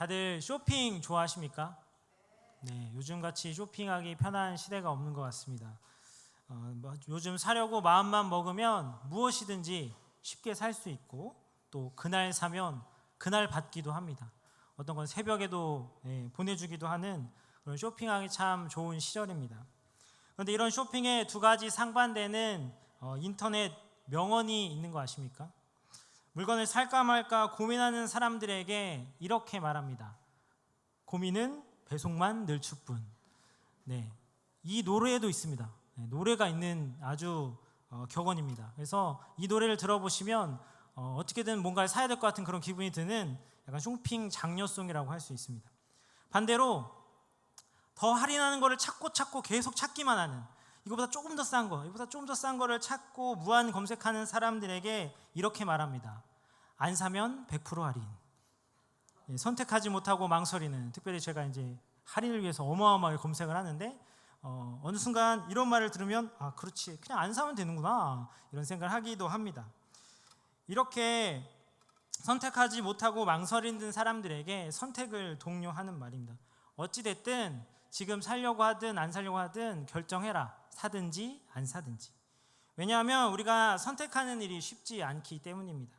다들 쇼핑 좋아하십니까? 네, 요즘같이 쇼핑하기 편한 시대가 없는 것 같습니다. 요즘 사려고 마음만 먹으면 무엇이든지 쉽게 살 수 있고 또 그날 사면 그날 받기도 합니다. 어떤 건 새벽에도 보내주기도 하는 그런 쇼핑하기 참 좋은 시절입니다. 그런데 이런 쇼핑에 두 가지 상반되는 인터넷 명언이 있는 거 아십니까? 물건을 살까 말까 고민하는 사람들에게 이렇게 말합니다. 고민은 배송만 늘축 뿐. 네, 이 노래에도 있습니다. 네, 노래가 있는 아주 격언입니다. 그래서 이 노래를 들어보시면 어떻게든 뭔가를 사야 될 것 같은 그런 기분이 드는 약간 쇼핑 장려송이라고 할 수 있습니다. 반대로 더 할인하는 거를 찾고 계속 찾기만 하는, 이거보다 조금 더 싼 거, 이거보다 좀 더 싼 거를 찾고 무한 검색하는 사람들에게 이렇게 말합니다. 안 사면 100% 할인. 선택하지 못하고 망설이는, 특별히 제가 이제 할인을 위해서 어마어마하게 검색을 하는데 어느 순간 이런 말을 들으면 그렇지, 그냥 안 사면 되는구나, 이런 생각을 하기도 합니다. 이렇게 선택하지 못하고 망설이는 사람들에게 선택을 독려하는 말입니다. 어찌됐든 지금 살려고 하든 안 살려고 하든 결정해라. 사든지 안 사든지. 왜냐하면 우리가 선택하는 일이 쉽지 않기 때문입니다.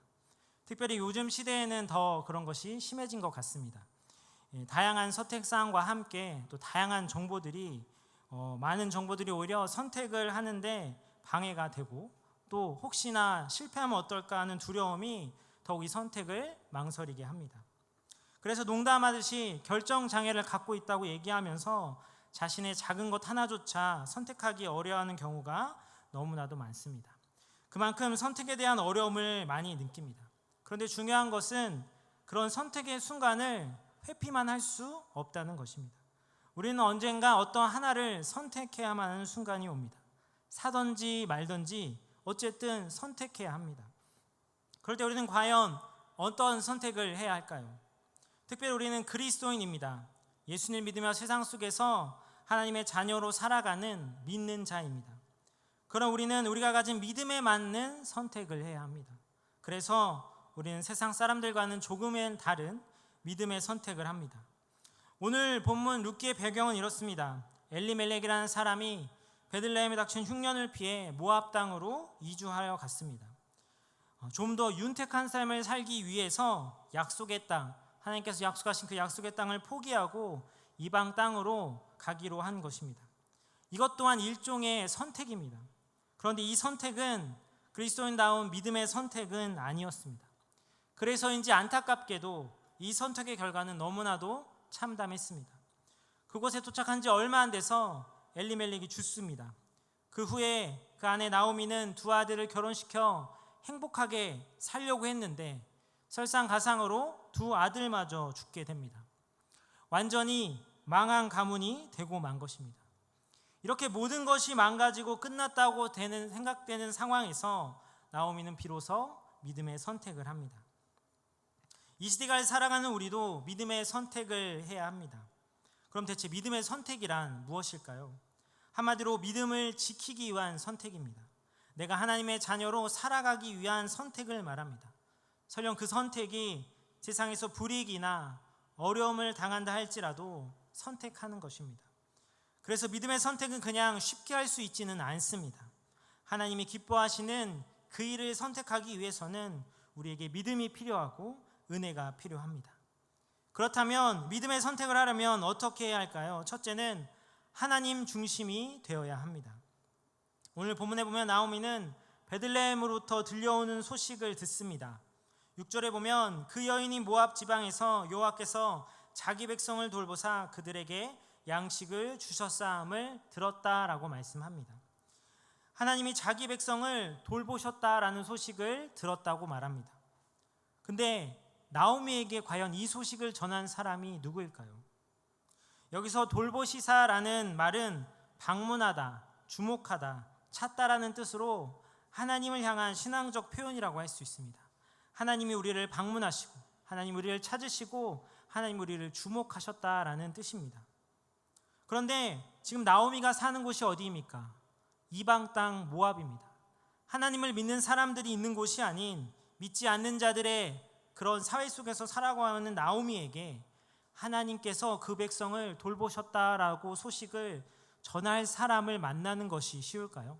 특별히 요즘 시대에는 더 그런 것이 심해진 것 같습니다. 다양한 선택사항과 함께 또 다양한 정보들이 많은 정보들이 오히려 선택을 하는데 방해가 되고, 또 혹시나 실패하면 어떨까 하는 두려움이 더욱 이 선택을 망설이게 합니다. 그래서 농담하듯이 결정장애를 갖고 있다고 얘기하면서 자신의 작은 것 하나조차 선택하기 어려워하는 경우가 너무나도 많습니다. 그만큼 선택에 대한 어려움을 많이 느낍니다. 그런데 중요한 것은 그런 선택의 순간을 회피만 할 수 없다는 것입니다. 우리는 언젠가 어떤 하나를 선택해야만 하는 순간이 옵니다. 사든지 말든지 어쨌든 선택해야 합니다. 그럴 때 우리는 과연 어떤 선택을 해야 할까요? 특별히 우리는 그리스도인입니다. 예수님을 믿으며 세상 속에서 하나님의 자녀로 살아가는 믿는 자입니다. 그럼 우리는 우리가 가진 믿음에 맞는 선택을 해야 합니다. 그래서 우리는 세상 사람들과는 조금은 다른 믿음의 선택을 합니다. 오늘 본문 룻기의 배경은 이렇습니다. 엘리멜렉이라는 사람이 베들레헴에 닥친 흉년을 피해 모압 땅으로 이주하여 갔습니다. 좀 더 윤택한 삶을 살기 위해서 약속의 땅, 하나님께서 약속하신 그 약속의 땅을 포기하고 이방 땅으로 가기로 한 것입니다. 이것 또한 일종의 선택입니다. 그런데 이 선택은 그리스도인다운 믿음의 선택은 아니었습니다. 그래서인지 안타깝게도 이 선택의 결과는 너무나도 참담했습니다. 그곳에 도착한 지 얼마 안 돼서 엘리멜렉이 죽습니다. 그 후에 그 아내 나오미는 두 아들을 결혼시켜 행복하게 살려고 했는데 설상가상으로 두 아들마저 죽게 됩니다. 완전히 망한 가문이 되고 만 것입니다. 이렇게 모든 것이 망가지고 끝났다고 생각되는 상황에서 나오미는 비로소 믿음의 선택을 합니다. 이 시대를 살아가는 우리도 믿음의 선택을 해야 합니다. 그럼 대체 믿음의 선택이란 무엇일까요? 한마디로 믿음을 지키기 위한 선택입니다. 내가 하나님의 자녀로 살아가기 위한 선택을 말합니다. 설령 그 선택이 세상에서 불이익이나 어려움을 당한다 할지라도 선택하는 것입니다. 그래서 믿음의 선택은 그냥 쉽게 할 수 있지는 않습니다. 하나님이 기뻐하시는 그 일을 선택하기 위해서는 우리에게 믿음이 필요하고 은혜가 필요합니다. 그렇다면 믿음의 선택을 하려면 어떻게 해야 할까요? 첫째는 하나님 중심이 되어야 합니다. 오늘 본문에 보면 나오미는 베들레헴으로부터 들려오는 소식을 듣습니다. 6절에 보면 그 여인이 모압 지방에서 여호와께서 자기 백성을 돌보사 그들에게 양식을 주셨사함을 들었다라고 말씀합니다. 하나님이 자기 백성을 돌보셨다라는 소식을 들었다고 말합니다. 근데 나오미에게 과연 이 소식을 전한 사람이 누구일까요? 여기서 돌보시사라는 말은 방문하다, 주목하다, 찾다라는 뜻으로 하나님을 향한 신앙적 표현이라고 할 수 있습니다. 하나님이 우리를 방문하시고 하나님 우리를 찾으시고 하나님 우리를 주목하셨다라는 뜻입니다. 그런데 지금 나오미가 사는 곳이 어디입니까? 이방 땅 모압입니다. 하나님을 믿는 사람들이 있는 곳이 아닌 믿지 않는 자들의 그런 사회 속에서 살아가는 나오미에게 하나님께서 그 백성을 돌보셨다라고 소식을 전할 사람을 만나는 것이 쉬울까요?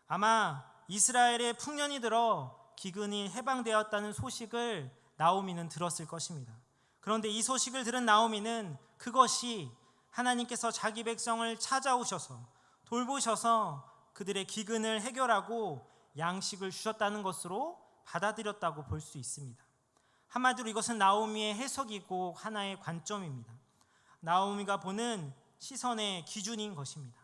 아마 이스라엘의 풍년이 들어 기근이 해방되었다는 소식을 나오미는 들었을 것입니다. 그런데 이 소식을 들은 나오미는 그것이 하나님께서 자기 백성을 찾아오셔서 돌보셔서 그들의 기근을 해결하고 양식을 주셨다는 것으로 받아들였다고 볼 수 있습니다. 한마디로 이것은 나오미의 해석이고 하나의 관점입니다. 나오미가 보는 시선의 기준인 것입니다.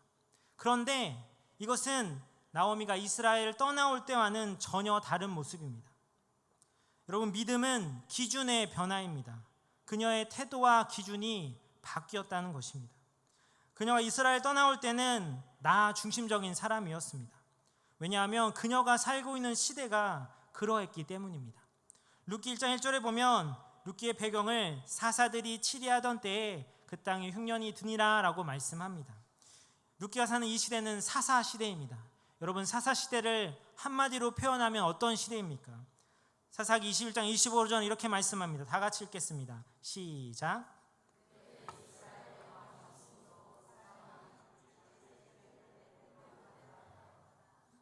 그런데 이것은 나오미가 이스라엘을 떠나올 때와는 전혀 다른 모습입니다. 여러분, 믿음은 기준의 변화입니다. 그녀의 태도와 기준이 바뀌었다는 것입니다. 그녀가 이스라엘 떠나올 때는 나 중심적인 사람이었습니다. 왜냐하면 그녀가 살고 있는 시대가 그러했기 때문입니다. 룻기 1장 1절에 보면 룻기의 배경을 사사들이 치리하던 때에 그 땅에 흉년이 드니라 라고 말씀합니다. 룻기가 사는 이 시대는 사사 시대입니다. 여러분, 사사 시대를 한마디로 표현하면 어떤 시대입니까? 사사기 21장 25절 이렇게 말씀합니다. 다 같이 읽겠습니다. 시작.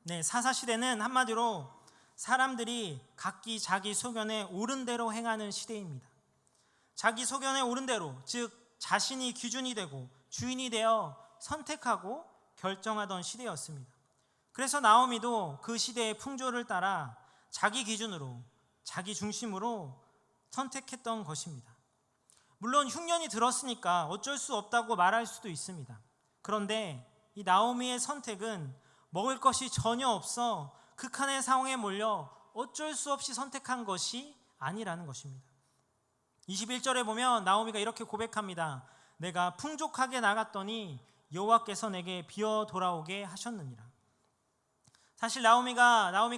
네, 사사 시대는 한마디로 사람들이 각기 자기 소견에 옳은 대로 행하는 시대입니다. 자기 소견에 옳은 대로, 즉 자신이 기준이 되고 주인이 되어 선택하고 결정하던 시대였습니다. 그래서 나오미도 그 시대의 풍조를 따라 자기 기준으로, 자기 중심으로 선택했던 것입니다. 물론 흉년이 들었으니까 어쩔 수 없다고 말할 수도 있습니다. 그런데 이 나오미의 선택은 먹을 것이 전혀 없어 극한의 상황에 몰려 어쩔 수 없이 선택한 것이 아니라는 것입니다. 21절에 보면 나오미가 이렇게 고백합니다. 내가 풍족하게 나갔더니 여호와께서 내게 비어 돌아오게 하셨느니라. 사실 나오미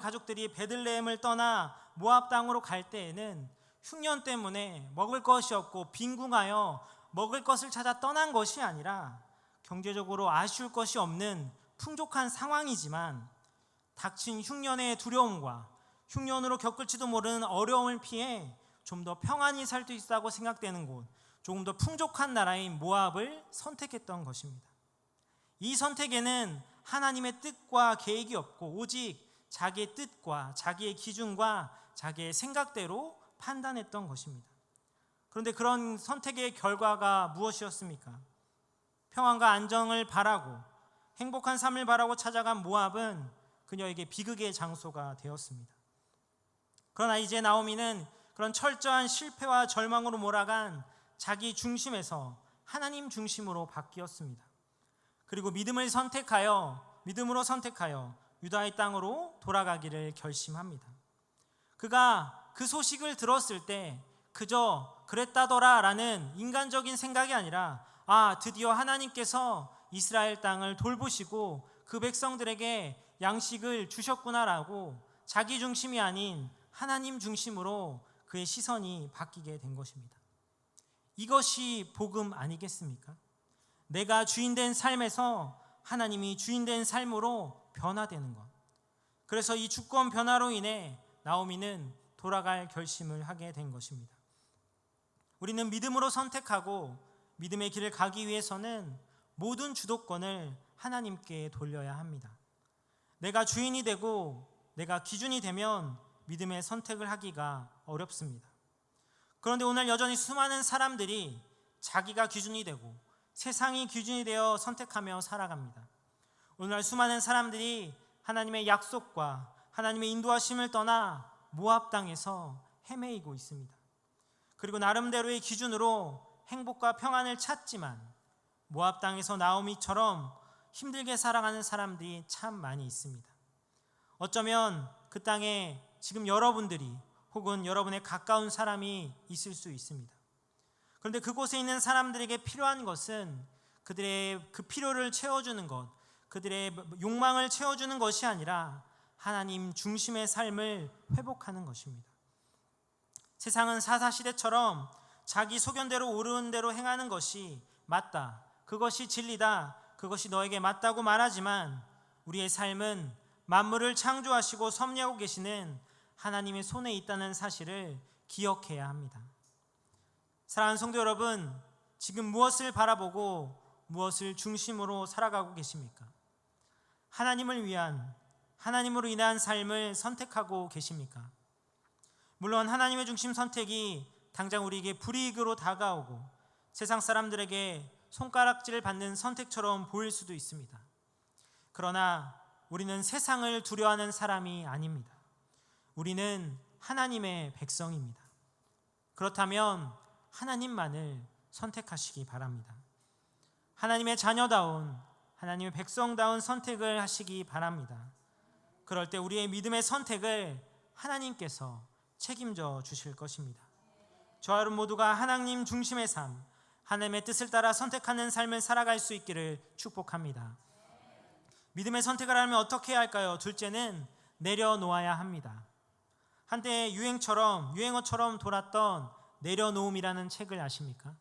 가족들이 베들레헴을 떠나 모압 땅으로 갈 때에는 흉년 때문에 먹을 것이 없고 빈궁하여 먹을 것을 찾아 떠난 것이 아니라 경제적으로 아쉬울 것이 없는 풍족한 상황이지만 닥친 흉년의 두려움과 흉년으로 겪을지도 모르는 어려움을 피해 좀 더 평안히 살 수 있다고 생각되는 곳, 조금 더 풍족한 나라인 모압을 선택했던 것입니다. 이 선택에는 하나님의 뜻과 계획이 없고 오직 자기의 뜻과 자기의 기준과 자기의 생각대로 판단했던 것입니다. 그런데 그런 선택의 결과가 무엇이었습니까? 평안과 안정을 바라고 행복한 삶을 바라고 찾아간 모압은 그녀에게 비극의 장소가 되었습니다. 그러나 이제 나오미는 그런 철저한 실패와 절망으로 몰아간 자기 중심에서 하나님 중심으로 바뀌었습니다. 그리고 믿음으로 선택하여 유다의 땅으로 돌아가기를 결심합니다. 그가 그 소식을 들었을 때 그저 그랬다더라 라는 인간적인 생각이 아니라 드디어 하나님께서 이스라엘 땅을 돌보시고 그 백성들에게 양식을 주셨구나라고 자기 중심이 아닌 하나님 중심으로 그의 시선이 바뀌게 된 것입니다. 이것이 복음 아니겠습니까? 내가 주인된 삶에서 하나님이 주인된 삶으로 변화되는 것. 그래서 이 주권 변화로 인해 나오미는 돌아갈 결심을 하게 된 것입니다. 우리는 믿음으로 선택하고 믿음의 길을 가기 위해서는 모든 주도권을 하나님께 돌려야 합니다. 내가 주인이 되고 내가 기준이 되면 믿음의 선택을 하기가 어렵습니다. 그런데 오늘 여전히 수많은 사람들이 자기가 기준이 되고 세상이 기준이 되어 선택하며 살아갑니다. 오늘날 수많은 사람들이 하나님의 약속과 하나님의 인도하심을 떠나 모압 땅에서 헤매이고 있습니다. 그리고 나름대로의 기준으로 행복과 평안을 찾지만 모압 땅에서 나오미처럼 힘들게 살아가는 사람들이 참 많이 있습니다. 어쩌면 그 땅에 지금 여러분들이 혹은 여러분의 가까운 사람이 있을 수 있습니다. 그런데 그곳에 있는 사람들에게 필요한 것은 그들의 그 필요를 채워주는 것, 그들의 욕망을 채워주는 것이 아니라 하나님 중심의 삶을 회복하는 것입니다. 세상은 사사시대처럼 자기 소견대로 옳은 대로 행하는 것이 맞다, 그것이 진리다, 그것이 너에게 맞다고 말하지만 우리의 삶은 만물을 창조하시고 섭리하고 계시는 하나님의 손에 있다는 사실을 기억해야 합니다. 사랑하는 성도 여러분, 지금 무엇을 바라보고 무엇을 중심으로 살아가고 계십니까? 하나님을 위한, 하나님으로 인한 삶을 선택하고 계십니까? 물론 하나님의 중심 선택이 당장 우리에게 불이익으로 다가오고 세상 사람들에게 손가락질을 받는 선택처럼 보일 수도 있습니다. 그러나 우리는 세상을 두려워하는 사람이 아닙니다. 우리는 하나님의 백성입니다. 그렇다면 하나님만을 선택하시기 바랍니다. 하나님의 자녀다운, 하나님의 백성다운 선택을 하시기 바랍니다. 그럴 때 우리의 믿음의 선택을 하나님께서 책임져 주실 것입니다. 저와 여러분 모두가 하나님 중심의 삶, 하나님의 뜻을 따라 선택하는 삶을 살아갈 수 있기를 축복합니다. 믿음의 선택을 하려면 어떻게 해야 할까요? 둘째는 내려놓아야 합니다. 한때 유행어처럼 돌았던 내려놓음이라는 책을 아십니까?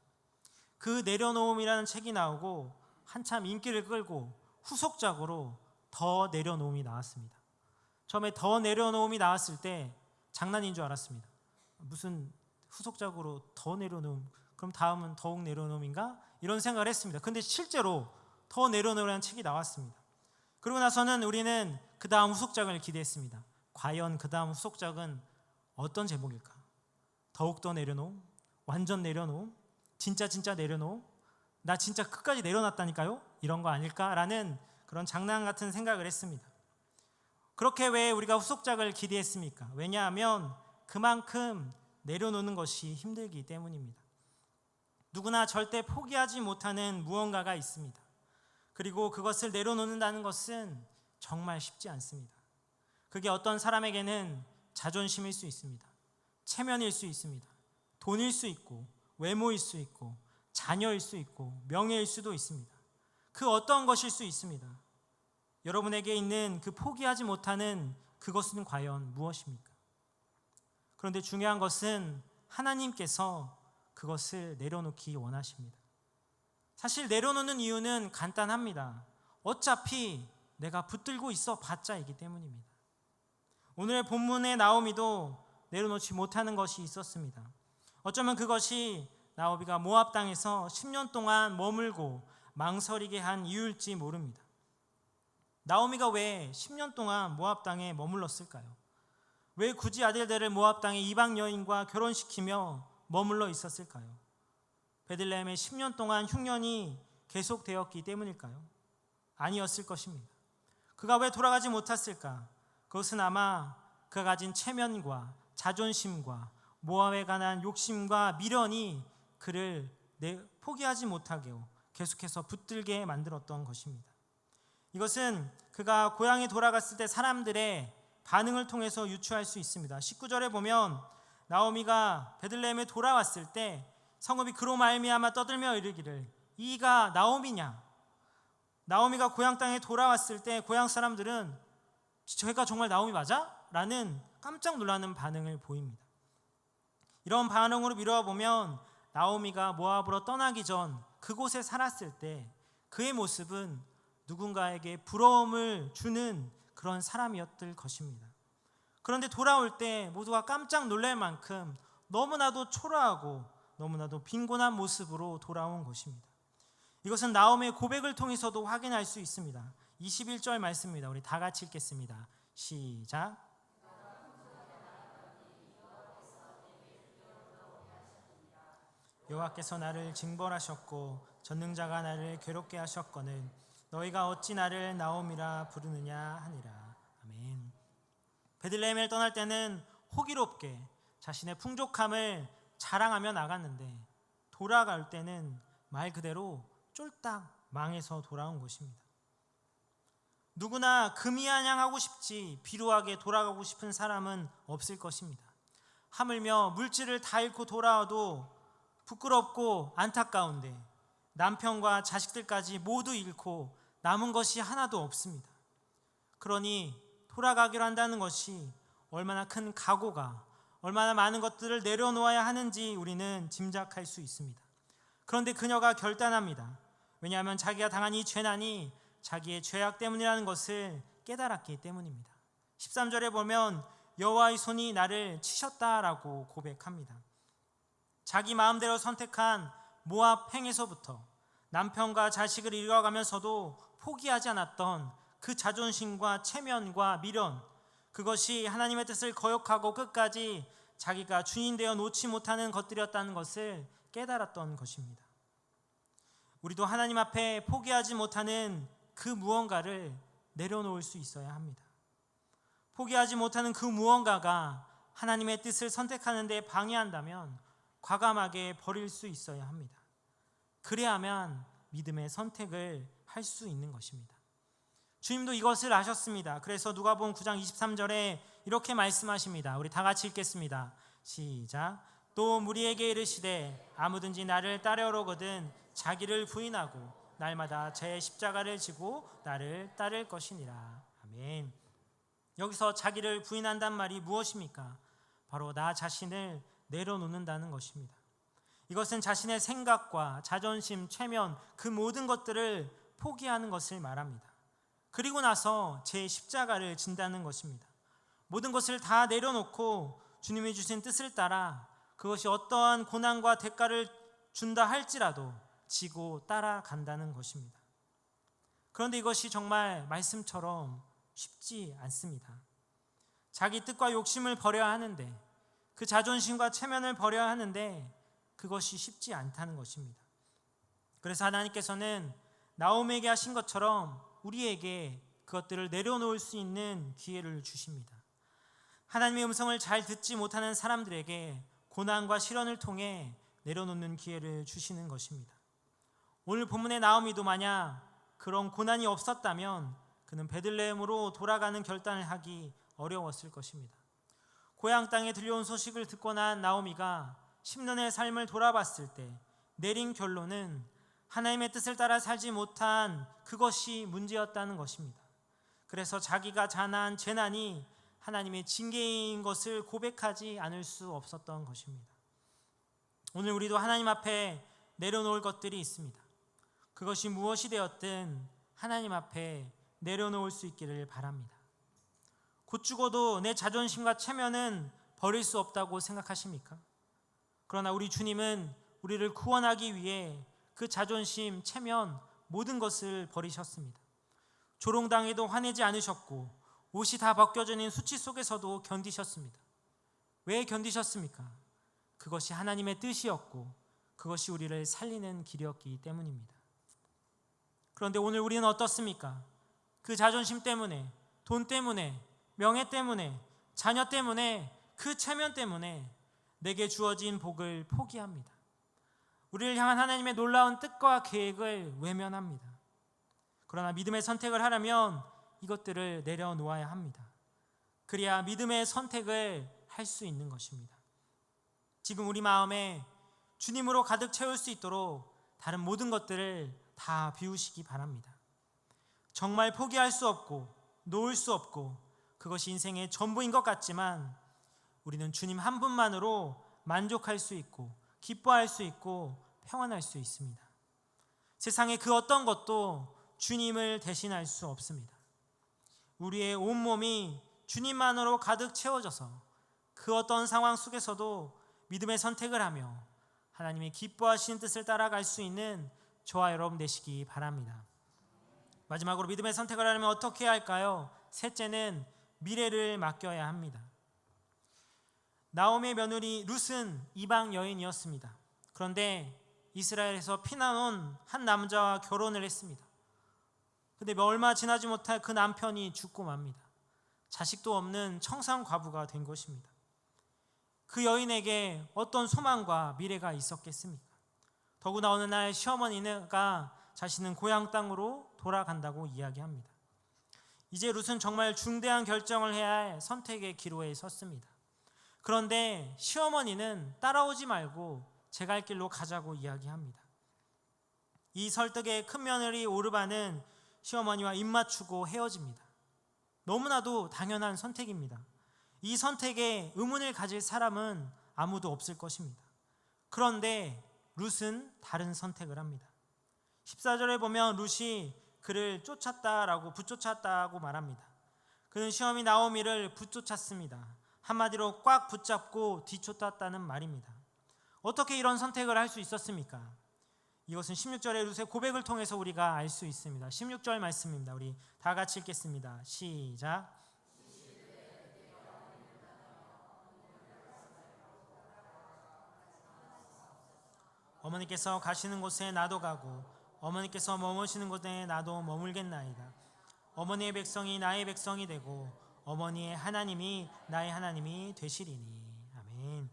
그 내려놓음이라는 책이 나오고 한참 인기를 끌고 후속작으로 더 내려놓음이 나왔습니다. 처음에 더 내려놓음이 나왔을 때 장난인 줄 알았습니다. 무슨 후속작으로 더 내려놓음, 그럼 다음은 더욱 내려놓음인가? 이런 생각을 했습니다. 근데 실제로 더 내려놓으라는 책이 나왔습니다. 그러고 나서는 우리는 그 다음 후속작을 기대했습니다. 과연 그 다음 후속작은 어떤 제목일까? 더욱더 내려놓음? 완전 내려놓음? 진짜 내려놓음? 나 진짜 끝까지 내려놨다니까요? 이런 거 아닐까라는 그런 장난 같은 생각을 했습니다. 그렇게 왜 우리가 후속작을 기대했습니까? 왜냐하면 그만큼 내려놓는 것이 힘들기 때문입니다. 누구나 절대 포기하지 못하는 무언가가 있습니다. 그리고 그것을 내려놓는다는 것은 정말 쉽지 않습니다. 그게 어떤 사람에게는 자존심일 수 있습니다. 체면일 수 있습니다. 돈일 수 있고 외모일 수 있고 자녀일 수 있고 명예일 수도 있습니다. 그 어떤 것일 수 있습니다. 여러분에게 있는 그 포기하지 못하는 그것은 과연 무엇입니까? 그런데 중요한 것은 하나님께서 그것을 내려놓기 원하십니다. 사실 내려놓는 이유는 간단합니다. 어차피 내가 붙들고 있어 봤자이기 때문입니다. 오늘의 본문의 나오미도 내려놓지 못하는 것이 있었습니다. 어쩌면 그것이 나오미가 모압 땅에서 10년 동안 머물고 망설이게 한 이유일지 모릅니다. 나오미가 왜 10년 동안 모압 땅에 머물렀을까요? 왜 굳이 아들들을 모압 땅의 이방 여인과 결혼시키며 머물러 있었을까요? 베들레헴에 10년 동안 흉년이 계속되었기 때문일까요? 아니었을 것입니다. 그가 왜 돌아가지 못했을까? 그것은 아마 그가 가진 체면과 자존심과 모압에 관한 욕심과 미련이 그를 포기하지 못하게 계속해서 붙들게 만들었던 것입니다. 이것은 그가 고향에 돌아갔을 때 사람들의 반응을 통해서 유추할 수 있습니다. 19절에 보면 나오미가 베들레헴에 돌아왔을 때 성읍이 그로 말미암아 떠들며 이르기를 이가 나오미냐? 나오미가 고향 땅에 돌아왔을 때 고향 사람들은 저희가 정말 나오미 맞아? 라는 깜짝 놀라는 반응을 보입니다. 이런 반응으로 미루어 보면 나오미가 모압으로 떠나기 전 그곳에 살았을 때 그의 모습은 누군가에게 부러움을 주는 그런 사람이었을 것입니다. 그런데 돌아올 때 모두가 깜짝 놀랄 만큼 너무나도 초라하고 너무나도 빈곤한 모습으로 돌아온 것입니다. 이것은 나오미의 고백을 통해서도 확인할 수 있습니다. 21절 말씀입니다. 우리 다 같이 읽겠습니다. 시작. 여호와께서 나를 징벌하셨고 전능자가 나를 괴롭게 하셨거늘 너희가 어찌 나를 나오미라 부르느냐 하니라. 아멘. 베들레헴을 떠날 때는 호기롭게 자신의 풍족함을 자랑하며 나갔는데 돌아갈 때는 말 그대로 쫄딱 망해서 돌아온 것입니다. 누구나 금이한양하고 싶지 비루하게 돌아가고 싶은 사람은 없을 것입니다. 하물며 물질을 다 잃고 돌아와도 부끄럽고 안타까운데 남편과 자식들까지 모두 잃고 남은 것이 하나도 없습니다. 그러니 돌아가기로 한다는 것이 얼마나 큰 각오가, 얼마나 많은 것들을 내려놓아야 하는지 우리는 짐작할 수 있습니다. 그런데 그녀가 결단합니다. 왜냐하면 자기가 당한 이 재난이 자기의 죄악 때문이라는 것을 깨달았기 때문입니다. 13절에 보면 여호와의 손이 나를 치셨다라고 고백합니다. 자기 마음대로 선택한 모압 행에서부터 남편과 자식을 잃어가면서도 포기하지 않았던 그 자존심과 체면과 미련, 그것이 하나님의 뜻을 거역하고 끝까지 자기가 주인 되어 놓지 못하는 것들이었다는 것을 깨달았던 것입니다. 우리도 하나님 앞에 포기하지 못하는 그 무언가를 내려놓을 수 있어야 합니다. 포기하지 못하는 그 무언가가 하나님의 뜻을 선택하는 데 방해한다면 과감하게 버릴 수 있어야 합니다. 그래야만 믿음의 선택을 할 수 있는 것입니다. 주님도 이것을 아셨습니다. 그래서 누가복음 9장 23절에 이렇게 말씀하십니다. 우리 다 같이 읽겠습니다. 시작. 또 무리에게 이르시되 아무든지 나를 따르려거든 자기를 부인하고 날마다 제 십자가를 지고 나를 따를 것이니라. 아멘. 여기서 자기를 부인한단 말이 무엇입니까? 바로 나 자신을 내려놓는다는 것입니다. 이것은 자신의 생각과 자존심, 체면, 그 모든 것들을 포기하는 것을 말합니다. 그리고 나서 제 십자가를 진다는 것입니다. 모든 것을 다 내려놓고 주님이 주신 뜻을 따라 그것이 어떠한 고난과 대가를 준다 할지라도 지고 따라간다는 것입니다. 그런데 이것이 정말 말씀처럼 쉽지 않습니다. 자기 뜻과 욕심을 버려야 하는데, 그 자존심과 체면을 버려야 하는데 그것이 쉽지 않다는 것입니다. 그래서 하나님께서는 나오미에게 하신 것처럼 우리에게 그것들을 내려놓을 수 있는 기회를 주십니다. 하나님의 음성을 잘 듣지 못하는 사람들에게 고난과 시련을 통해 내려놓는 기회를 주시는 것입니다. 오늘 본문의 나오미도 만약 그런 고난이 없었다면 그는 베들레헴으로 돌아가는 결단을 하기 어려웠을 것입니다. 고향 땅에 들려온 소식을 듣고 난 나오미가 10년의 삶을 돌아봤을 때 내린 결론은 하나님의 뜻을 따라 살지 못한 그것이 문제였다는 것입니다. 그래서 자기가 자난 재난이 하나님의 징계인 것을 고백하지 않을 수 없었던 것입니다. 오늘 우리도 하나님 앞에 내려놓을 것들이 있습니다. 그것이 무엇이 되었든 하나님 앞에 내려놓을 수 있기를 바랍니다. 곧 죽어도 내 자존심과 체면은 버릴 수 없다고 생각하십니까? 그러나 우리 주님은 우리를 구원하기 위해 그 자존심, 체면, 모든 것을 버리셨습니다. 조롱당해도 화내지 않으셨고 옷이 다 벗겨진 수치 속에서도 견디셨습니다. 왜 견디셨습니까? 그것이 하나님의 뜻이었고 그것이 우리를 살리는 길이었기 때문입니다. 그런데 오늘 우리는 어떻습니까? 그 자존심 때문에, 돈 때문에, 명예 때문에, 자녀 때문에, 그 체면 때문에 내게 주어진 복을 포기합니다. 우리를 향한 하나님의 놀라운 뜻과 계획을 외면합니다. 그러나 믿음의 선택을 하려면 이것들을 내려놓아야 합니다. 그래야 믿음의 선택을 할 수 있는 것입니다. 지금 우리 마음에 주님으로 가득 채울 수 있도록 다른 모든 것들을 다 비우시기 바랍니다. 정말 포기할 수 없고 놓을 수 없고 그것이 인생의 전부인 것 같지만 우리는 주님 한 분만으로 만족할 수 있고 기뻐할 수 있고 평안할 수 있습니다. 세상의 그 어떤 것도 주님을 대신할 수 없습니다. 우리의 온몸이 주님만으로 가득 채워져서 그 어떤 상황 속에서도 믿음의 선택을 하며 하나님의 기뻐하시는 뜻을 따라갈 수 있는 저와 여러분 되시기 바랍니다. 마지막으로 믿음의 선택을 하려면 어떻게 해야 할까요? 셋째는 미래를 맡겨야 합니다. 나오미의 며느리 룻은 이방 여인이었습니다. 그런데 이스라엘에서 피난 온 한 남자와 결혼을 했습니다. 그런데 얼마 지나지 못할 그 남편이 죽고 맙니다. 자식도 없는 청산과부가 된 것입니다. 그 여인에게 어떤 소망과 미래가 있었겠습니까? 더구나 어느 날 시어머니가 자신은 고향 땅으로 돌아간다고 이야기합니다. 이제 룻은 정말 중대한 결정을 해야 할 선택의 기로에 섰습니다. 그런데 시어머니는 따라오지 말고 제 갈 길로 가자고 이야기합니다. 이 설득에 큰 며느리 오르바는 시어머니와 입맞추고 헤어집니다. 너무나도 당연한 선택입니다. 이 선택에 의문을 가질 사람은 아무도 없을 것입니다. 그런데 룻은 다른 선택을 합니다. 14절에 보면 룻이 그를 쫓았다라고 붙쫓았다고 말합니다. 그는 시어머니 나오미를 붙쫓았습니다. 한마디로 꽉 붙잡고 뒤쫓았다는 말입니다. 어떻게 이런 선택을 할 수 있었습니까? 이것은 16절의 룻의 고백을 통해서 우리가 알 수 있습니다. 16절 말씀입니다. 우리 다 같이 읽겠습니다. 시작. 어머니께서 가시는 곳에 나도 가고 어머니께서 머무시는 곳에 나도 머물겠나이다. 어머니의 백성이 나의 백성이 되고 어머니의 하나님이 나의 하나님이 되시리니. 아멘.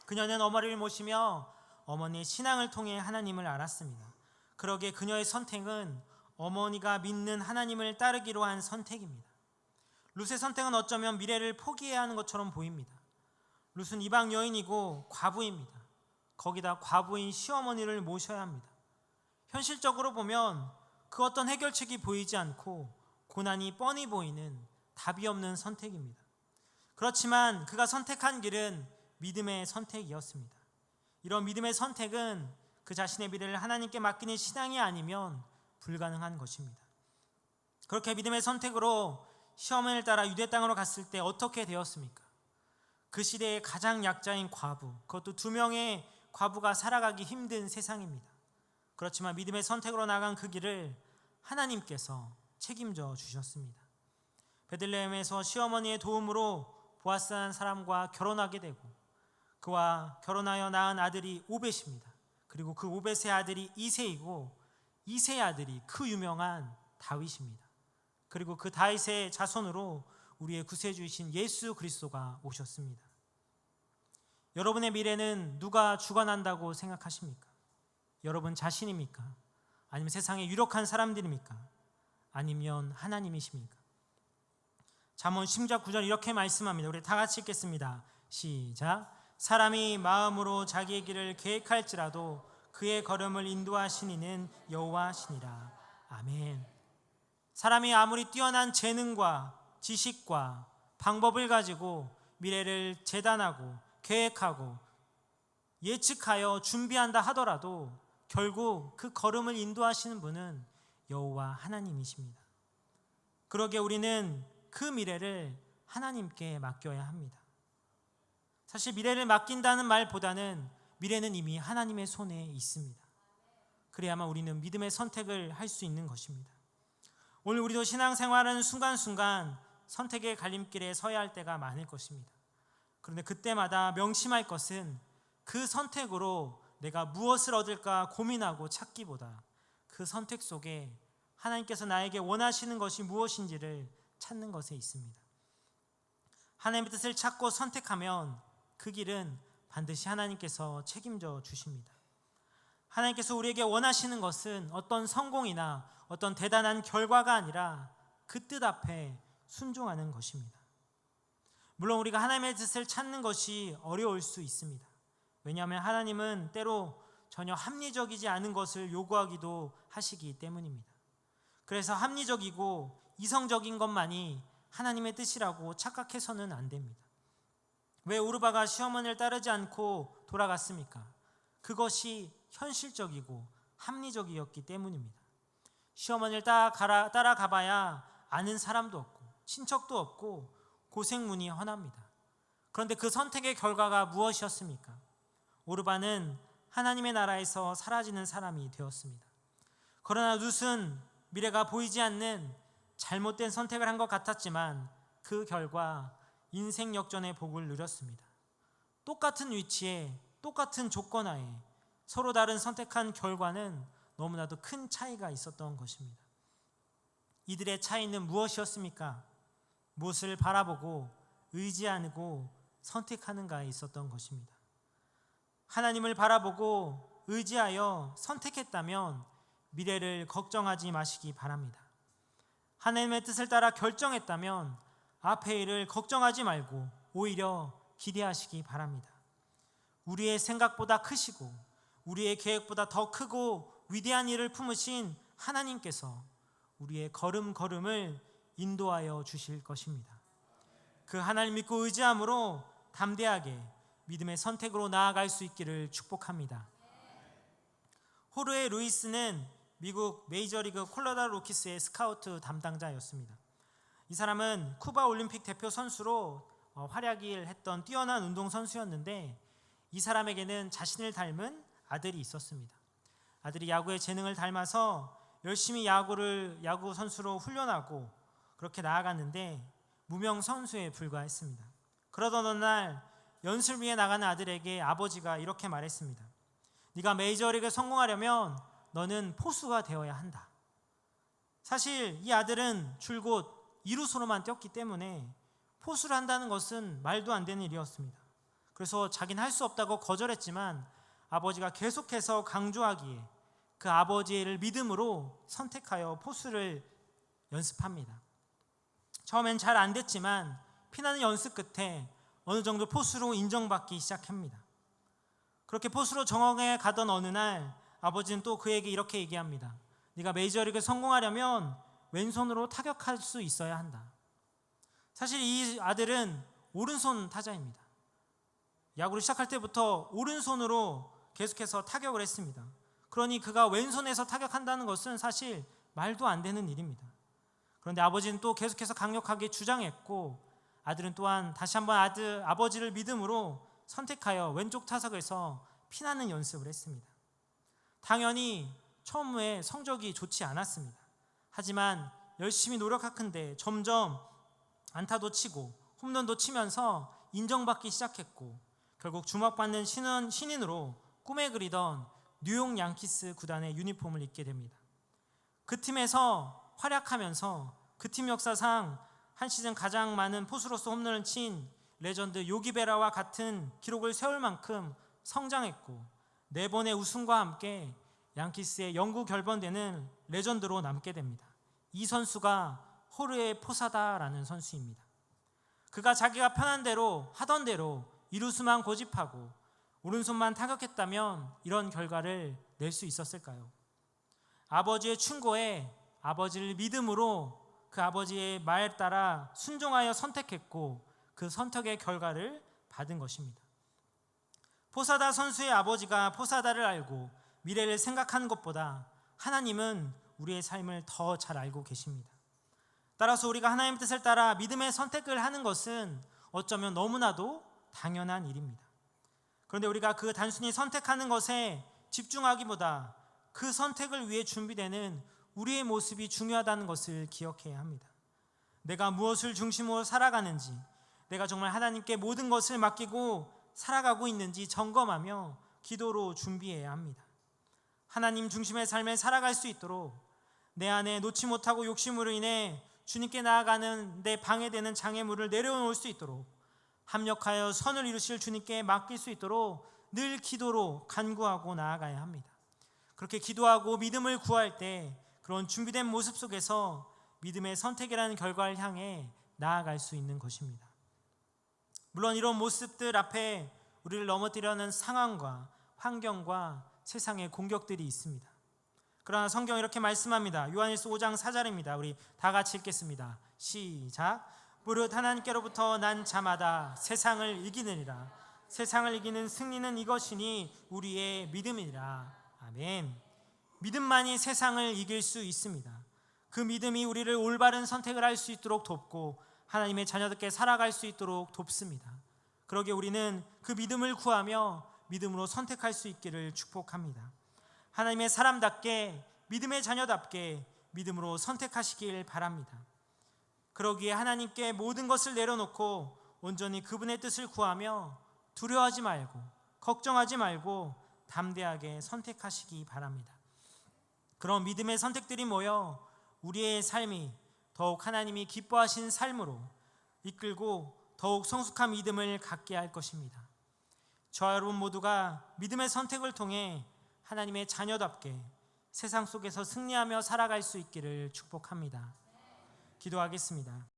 그녀는 어머니를 모시며 어머니의 신앙을 통해 하나님을 알았습니다. 그러기에 그녀의 선택은 어머니가 믿는 하나님을 따르기로 한 선택입니다. 룻의 선택은 어쩌면 미래를 포기해야 하는 것처럼 보입니다. 룻은 이방 여인이고 과부입니다. 거기다 과부인 시어머니를 모셔야 합니다. 현실적으로 보면 그 어떤 해결책이 보이지 않고 고난이 뻔히 보이는 답이 없는 선택입니다. 그렇지만 그가 선택한 길은 믿음의 선택이었습니다. 이런 믿음의 선택은 그 자신의 미래를 하나님께 맡기는 신앙이 아니면 불가능한 것입니다. 그렇게 믿음의 선택으로 시어머니를 따라 유대 땅으로 갔을 때 어떻게 되었습니까? 그 시대의 가장 약자인 과부, 그것도 2명의 과부가 살아가기 힘든 세상입니다. 그렇지만 믿음의 선택으로 나간 그 길을 하나님께서 책임져 주셨습니다. 베들레헴에서 시어머니의 도움으로 보아스라는 사람과 결혼하게 되고 그와 결혼하여 낳은 아들이 오벳입니다. 그리고 그 오벳의 아들이 이새이고 이새의 아들이 그 유명한 다윗입니다. 그리고 그 다윗의 자손으로 우리의 구세주이신 예수 그리스도가 오셨습니다. 여러분의 미래는 누가 주관한다고 생각하십니까? 여러분 자신입니까? 아니면 세상에 유력한 사람들입니까? 아니면 하나님이십니까? 잠언 10장 9절 이렇게 말씀합니다. 우리 다 같이 읽겠습니다. 시작. 사람이 마음으로 자기의 길을 계획할지라도 그의 걸음을 인도하신 이는 여호와시니라. 아멘. 사람이 아무리 뛰어난 재능과 지식과 방법을 가지고 미래를 재단하고 계획하고 예측하여 준비한다 하더라도 결국 그 걸음을 인도하시는 분은 여호와 하나님이십니다. 그러기에 우리는 그 미래를 하나님께 맡겨야 합니다. 사실 미래를 맡긴다는 말보다는 미래는 이미 하나님의 손에 있습니다. 그래야만 우리는 믿음의 선택을 할 수 있는 것입니다. 오늘 우리도 신앙생활은 순간순간 선택의 갈림길에 서야 할 때가 많을 것입니다. 그런데 그때마다 명심할 것은 그 선택으로 내가 무엇을 얻을까 고민하고 찾기보다 그 선택 속에 하나님께서 나에게 원하시는 것이 무엇인지를 찾는 것에 있습니다. 하나님의 뜻을 찾고 선택하면 그 길은 반드시 하나님께서 책임져 주십니다. 하나님께서 우리에게 원하시는 것은 어떤 성공이나 어떤 대단한 결과가 아니라 그 뜻 앞에 순종하는 것입니다. 물론 우리가 하나님의 뜻을 찾는 것이 어려울 수 있습니다. 왜냐하면 하나님은 때로 전혀 합리적이지 않은 것을 요구하기도 하시기 때문입니다. 그래서 합리적이고 이성적인 것만이 하나님의 뜻이라고 착각해서는 안 됩니다. 왜 오르바가 시어머니를 따르지 않고 돌아갔습니까? 그것이 현실적이고 합리적이었기 때문입니다. 시어머니를 따라가봐야 아는 사람도 없고 친척도 없고 고생문이 훤합니다. 그런데 그 선택의 결과가 무엇이었습니까? 오르바는 하나님의 나라에서 사라지는 사람이 되었습니다. 그러나 룻은 미래가 보이지 않는 잘못된 선택을 한 것 같았지만 그 결과 인생 역전의 복을 누렸습니다. 똑같은 위치에 똑같은 조건 하에 서로 다른 선택한 결과는 너무나도 큰 차이가 있었던 것입니다. 이들의 차이는 무엇이었습니까? 무엇을 바라보고 의지하고 선택하는가에 있었던 것입니다. 하나님을 바라보고 의지하여 선택했다면 미래를 걱정하지 마시기 바랍니다. 하나님의 뜻을 따라 결정했다면 앞의 일을 걱정하지 말고 오히려 기대하시기 바랍니다. 우리의 생각보다 크시고 우리의 계획보다 더 크고 위대한 일을 품으신 하나님께서 우리의 걸음걸음을 인도하여 주실 것입니다. 그 하나님 믿고 의지함으로 담대하게 믿음의 선택으로 나아갈 수 있기를 축복합니다. 호르헤 루이스는 미국 메이저리그 콜로라도 로키스의 스카우트 담당자였습니다. 이 사람은 쿠바 올림픽 대표 선수로 활약을 했던 뛰어난 운동선수였는데 이 사람에게는 자신을 닮은 아들이 있었습니다. 아들이 야구의 재능을 닮아서 열심히 야구 선수로 훈련하고 그렇게 나아갔는데 무명 선수에 불과했습니다. 그러던 어느 날 연습을 위해 나가는 아들에게 아버지가 이렇게 말했습니다. 네가 메이저리그에 성공하려면 너는 포수가 되어야 한다. 사실 이 아들은 줄곧 이루수로만 뛰었기 때문에 포수를 한다는 것은 말도 안 되는 일이었습니다. 그래서 자기는 할 수 없다고 거절했지만 아버지가 계속해서 강조하기에 그 아버지를 믿음으로 선택하여 포수를 연습합니다. 처음엔 잘 안 됐지만 피나는 연습 끝에 어느 정도 포수로 인정받기 시작합니다. 그렇게 포수로 정원에 가던 어느 날 아버지는 또 그에게 이렇게 얘기합니다. 네가 메이저리그에 성공하려면 왼손으로 타격할 수 있어야 한다. 사실 이 아들은 오른손 타자입니다. 야구를 시작할 때부터 오른손으로 계속해서 타격을 했습니다. 그러니 그가 왼손에서 타격한다는 것은 사실 말도 안 되는 일입니다. 그런데 아버지는 또 계속해서 강력하게 주장했고 아들은 또한 다시 한번 아버지를 믿음으로 선택하여 왼쪽 타석에서 피나는 연습을 했습니다. 당연히 처음에 성적이 좋지 않았습니다. 하지만 열심히 노력하건대 점점 안타도 치고 홈런도 치면서 인정받기 시작했고 결국 주목받는 신인으로 꿈에 그리던 뉴욕 양키스 구단의 유니폼을 입게 됩니다. 그 팀에서 활약하면서 그 팀 역사상 한 시즌 가장 많은 포수로서 홈런을 친 레전드 요기베라와 같은 기록을 세울 만큼 성장했고 4번의 우승과 함께 양키스의 영구 결번되는 레전드로 남게 됩니다. 이 선수가 호르헤 포사다라는 선수입니다. 그가 자기가 편한 대로 하던 대로 이루수만 고집하고 오른손만 타격했다면 이런 결과를 낼 수 있었을까요? 아버지의 충고에 아버지를 믿음으로 그 아버지의 말 따라 순종하여 선택했고 그 선택의 결과를 받은 것입니다. 포사다 선수의 아버지가 포사다를 알고 미래를 생각하는 것보다 하나님은 우리의 삶을 더 잘 알고 계십니다. 따라서 우리가 하나님의 뜻을 따라 믿음의 선택을 하는 것은 어쩌면 너무나도 당연한 일입니다. 그런데 우리가 그 단순히 선택하는 것에 집중하기보다 그 선택을 위해 준비되는 우리의 모습이 중요하다는 것을 기억해야 합니다. 내가 무엇을 중심으로 살아가는지, 내가 정말 하나님께 모든 것을 맡기고 살아가고 있는지 점검하며 기도로 준비해야 합니다. 하나님 중심의 삶을 살아갈 수 있도록 내 안에 놓지 못하고 욕심으로 인해 주님께 나아가는 데 방해되는 장애물을 내려놓을 수 있도록 합력하여 선을 이루실 주님께 맡길 수 있도록 늘 기도로 간구하고 나아가야 합니다. 그렇게 기도하고 믿음을 구할 때 그런 준비된 모습 속에서 믿음의 선택이라는 결과를 향해 나아갈 수 있는 것입니다. 물론 이런 모습들 앞에 우리를 넘어뜨리려는 상황과 환경과 세상의 공격들이 있습니다. 그러나 성경은 이렇게 말씀합니다. 요한일서 5장 4절입니다. 우리 다 같이 읽겠습니다. 시작. 무릇 하나님께로부터 난 자마다 세상을 이기느니라. 세상을 이기는 승리는 이것이니 우리의 믿음이니라. 아멘. 믿음만이 세상을 이길 수 있습니다. 그 믿음이 우리를 올바른 선택을 할 수 있도록 돕고 하나님의 자녀답게 살아갈 수 있도록 돕습니다. 그러기에 우리는 그 믿음을 구하며 믿음으로 선택할 수 있기를 축복합니다. 하나님의 사람답게 믿음의 자녀답게 믿음으로 선택하시길 바랍니다. 그러기에 하나님께 모든 것을 내려놓고 온전히 그분의 뜻을 구하며 두려워하지 말고 걱정하지 말고 담대하게 선택하시기 바랍니다. 그런 믿음의 선택들이 모여 우리의 삶이 더욱 하나님이 기뻐하신 삶으로 이끌고 더욱 성숙한 믿음을 갖게 할 것입니다. 저와 여러분 모두가 믿음의 선택을 통해 하나님의 자녀답게 세상 속에서 승리하며 살아갈 수 있기를 축복합니다. 기도하겠습니다.